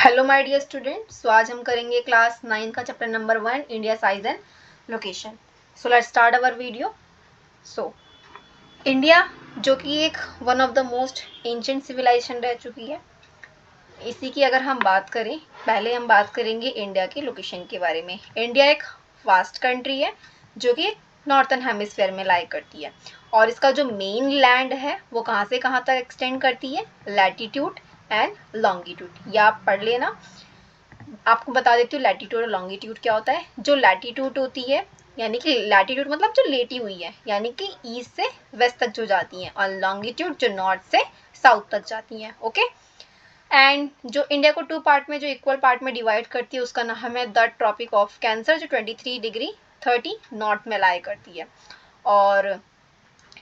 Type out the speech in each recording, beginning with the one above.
Hello my dear student. So आज हम करेंगे क्लास 9 का chapter number 1 India size and location. So let's start our video. So India जो कि एक one of the most ancient civilisation रह चुकी है, इसी की अगर हम बात करें, पहले हम बात करेंगे इंडिया के लोकेशन के बारे में। इंडिया एक वास्ट कंट्री है जो कि नॉर्थन हेमिस्फेयर में लाई करती है, और इसका जो मेन लैंड है वो कहाँ से कहाँ तक एक्सटेंड करती है, लैटिट्यूड एंड लॉन्गिट्यूड। ये आप पढ़ लेना। आपको बता देती हूँ लैटिट्यूड और लॉन्गिट्यूड क्या होता है। जो लैटिट्यूड होती है, यानी कि लैटिट्यूड मतलब जो लेटी हुई है, यानी कि ईस्ट से वेस्ट तक जो जाती हैं, और लॉन्गिट्यूड जो नॉर्थ से साउथ तक जाती हैं। ओके। एंड जो इंडिया को टू पार्ट में, जो इक्वल पार्ट में डिवाइड करती है, उसका नाम है द ट्रॉपिक ऑफ कैंसर, जो 23 डिग्री 30 नॉर्थ में लाई करती है। और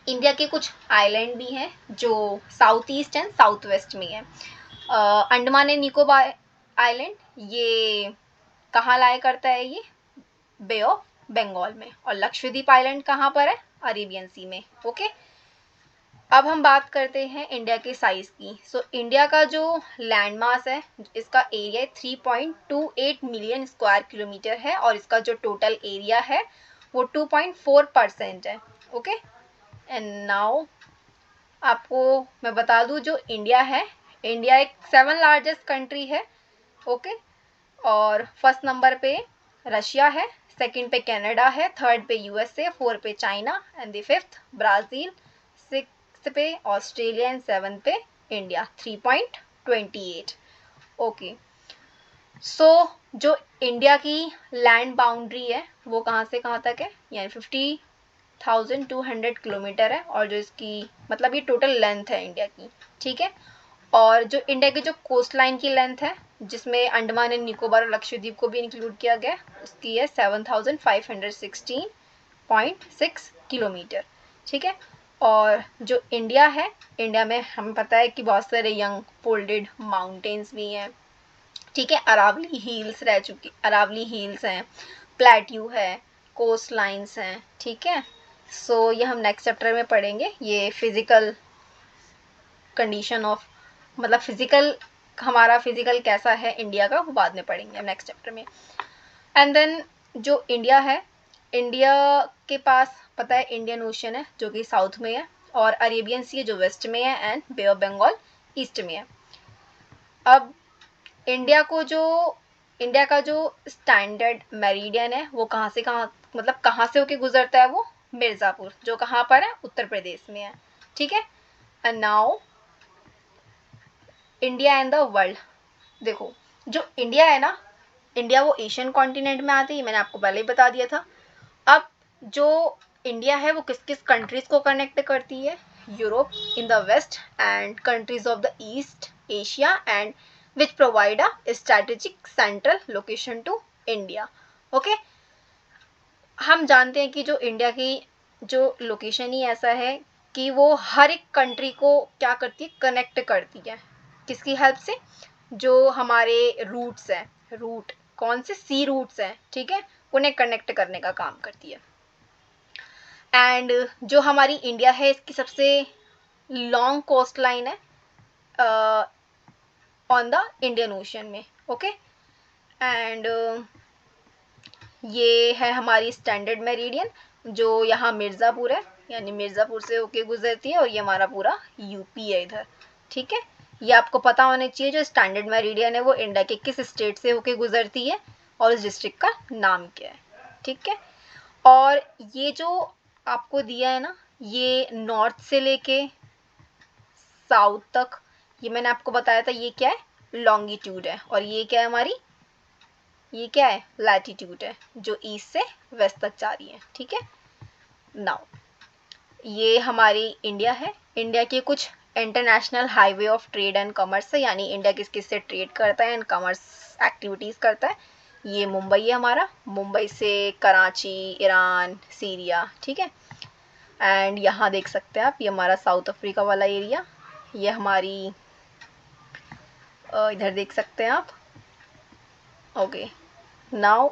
इंडिया के कुछ आइलैंड भी हैं जो south east and south west में है। अंडमान एंड निकोबार आइलैंड, ये कहाँ लाया करता है, ये बे ऑफ बंगाल में। और लक्षद्वीप आइलैंड कहाँ पर है, अरेबियन सी में। ओके। अब हम बात करते हैं इंडिया के साइज की। सो इंडिया का जो लैंड मास है, इसका एरिया 3.28 मिलियन स्क्वायर किलोमीटर है, और इसका जो टोटल एरिया है वो 2.4% है। ओके। एंड नाउ आपको मैं बता दूं, जो इंडिया है, इंडिया एक 7 लार्जेस्ट कंट्री है। ओके। और फर्स्ट नंबर पे रशिया है, सेकंड पे कनाडा है, थर्ड पे यूएसए, फोर्थ पे China, and the fifth Brazil, sixth पे ऑस्ट्रेलिया, एंड सेवन्थ पे इंडिया 3.28। ओके। सो जो इंडिया की लैंड बाउंड्री है वो कहाँ से कहाँ तक है, यानी 50,200 किलोमीटर है, और जो इसकी मतलब ये टोटल लेंथ है इंडिया की। ठीक है। और जो इंडिया की जो कोस्ट लाइन की लेंथ है, जिसमें अंडमान एंड निकोबार और लक्षद्वीप को भी इंक्लूड किया गया, उसकी है 7,516.6 किलोमीटर। ठीक है। और जो इंडिया है, इंडिया में हमें पता है कि बहुत सारे यंग फोल्डेड माउंटेन्स भी हैं। ठीक है। अरावली हिल्स हैं, प्लेट्यू है, कोस्ट लाइन्स हैं। ठीक है। सो ये हम नेक्स्ट चैप्टर में पढ़ेंगे। ये फिजिकल कंडीशन ऑफ, मतलब फिजिकल, हमारा फिजिकल कैसा है इंडिया का, वो बाद में पढ़ेंगे हम नेक्स्ट चैप्टर में। एंड देन जो इंडिया है, इंडिया के पास पता है इंडियन ओशन है जो कि साउथ में है, और अरेबियन सी जो वेस्ट में है, and bay of Bengal east में है। अब इंडिया का जो स्टैंडर्ड मेरिडियन है वो कहाँ से कहाँ, मतलब कहाँ से होके गुजरता है, वो मिर्ज़ापुर, जो कहाँ पर है, उत्तर प्रदेश में है। ठीक है। And now India and the world. देखो, जो इंडिया है ना, इंडिया वो एशियन कॉन्टिनेंट में आती है, मैंने आपको पहले ही बता दिया था। अब जो इंडिया है वो किस किस कंट्रीज को कनेक्ट करती है, Europe in the west and countries of the east Asia, and which provide a strategic central location to India. Okay. हम जानते हैं कि जो इंडिया की जो लोकेशन ही ऐसा है कि वो हर एक कंट्री को क्या करती है, कनेक्ट करती है। किसकी हेल्प से, जो हमारे रूट्स हैं, रूट कौन से, सी रूट्स हैं, ठीक है, उन्हें कनेक्ट करने का काम करती है। एंड जो हमारी इंडिया है, इसकी सबसे लॉन्ग कोस्ट लाइन है ऑन द इंडियन ओशन में। ओके। एंड ये है हमारी स्टैंडर्ड मेरिडियन, जो यहाँ मिर्ज़ापुर है, यानी मिर्ज़ापुर से होके गुजरती है, और ये हमारा पूरा यूपी है इधर। ठीक है। ये आपको पता होना चाहिए, जो स्टैंडर्ड मेरिडियन है वो इंडिया के किस स्टेट से होके गुजरती है, और उस डिस्ट्रिक्ट का नाम क्या है। ठीक है। और ये जो आपको दिया है ना, ये नॉर्थ से लेके साउथ तक, ये मैंने आपको बताया था, ये क्या है, लॉन्गिट्यूड है, और ये क्या है हमारी, ये क्या है, लैटिट्यूड है, जो ईस्ट से वेस्ट तक जा रही है। ठीक है। नाउ ये हमारी इंडिया है। इंडिया के कुछ international highway of trade and commerce है, यानी इंडिया किस किस से ट्रेड करता है एंड कॉमर्स एक्टिविटीज़ करता है। ये मुंबई है हमारा, मुंबई से कराची, ईरान, सीरिया। ठीक है। एंड यहाँ देख सकते हैं आप, ये हमारा साउथ अफ्रीका वाला एरिया, ये हमारी इधर देख सकते हैं आप। ओके। नाउ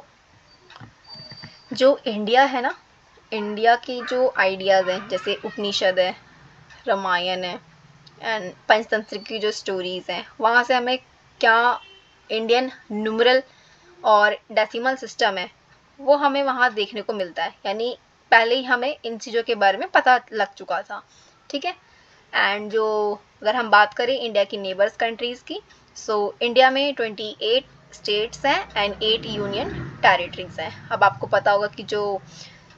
जो इंडिया है ना, इंडिया की जो आइडियाज़ हैं, जैसे उपनिषद है, रामायण है, एंड पंचतंत्र की जो स्टोरीज़ हैं, वहाँ से हमें क्या इंडियन न्यूमरल और डेसिमल सिस्टम है वो हमें वहाँ देखने को मिलता है, यानी पहले ही हमें इन चीज़ों के बारे में पता लग चुका था, ठीक है। एंड जो अगर हम बात करें इंडिया की नेबर्स कंट्रीज़ की, सो इंडिया में 28 स्टेट्स हैं एंड 8 यूनियन टेरिटरीज हैं। अब आपको पता होगा कि जो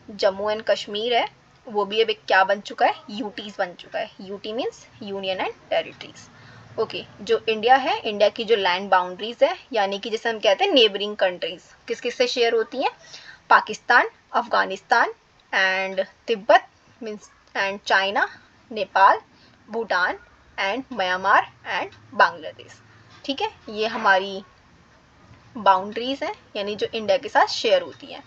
जम्मू एंड कश्मीर है वो भी अब एक क्या बन चुका है, यूटीज बन चुका है। UT means union and territories. Okay, जो इंडिया है, इंडिया की जो लैंड बाउंड्रीज है, यानी कि जैसे हम कहते हैं नेबरिंग कंट्रीज, किस किस से शेयर होती हैं, Pakistan, Afghanistan and Tibet means and China, Nepal, Bhutan and Myanmar and Bangladesh, ठीक है। ये हमारी बाउंड्रीज हैं, यानी जो इंडिया के साथ शेयर होती हैं।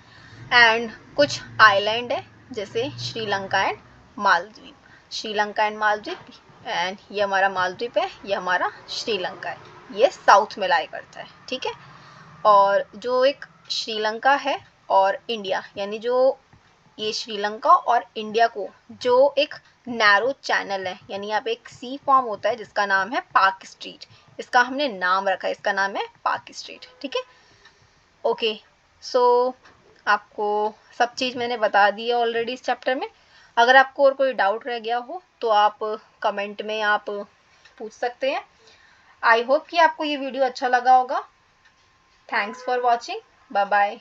एंड कुछ आइलैंड है जैसे Sri Lanka and Maldives, Sri Lanka and Maldives, and ये हमारा मालदीव है, ये हमारा श्रीलंका है, ये साउथ में लाई करता है, ठीक है। और जो एक श्रीलंका है और इंडिया, यानी जो ये श्रीलंका और इंडिया को जो एक नैरो चैनल है, यानी यहाँ पे एक सी फॉर्म होता है जिसका नाम है पार्क स्ट्रीट, इसका हमने नाम रखा है, इसका नाम है पार्क स्ट्रीट, ठीक है। ओके, सो आपको सब चीज़ मैंने बता दी है ऑलरेडी इस चैप्टर में। अगर आपको और कोई डाउट रह गया हो तो आप कमेंट में आप पूछ सकते हैं। आई होप कि आपको ये वीडियो अच्छा लगा होगा। Thanks for watching, bye bye.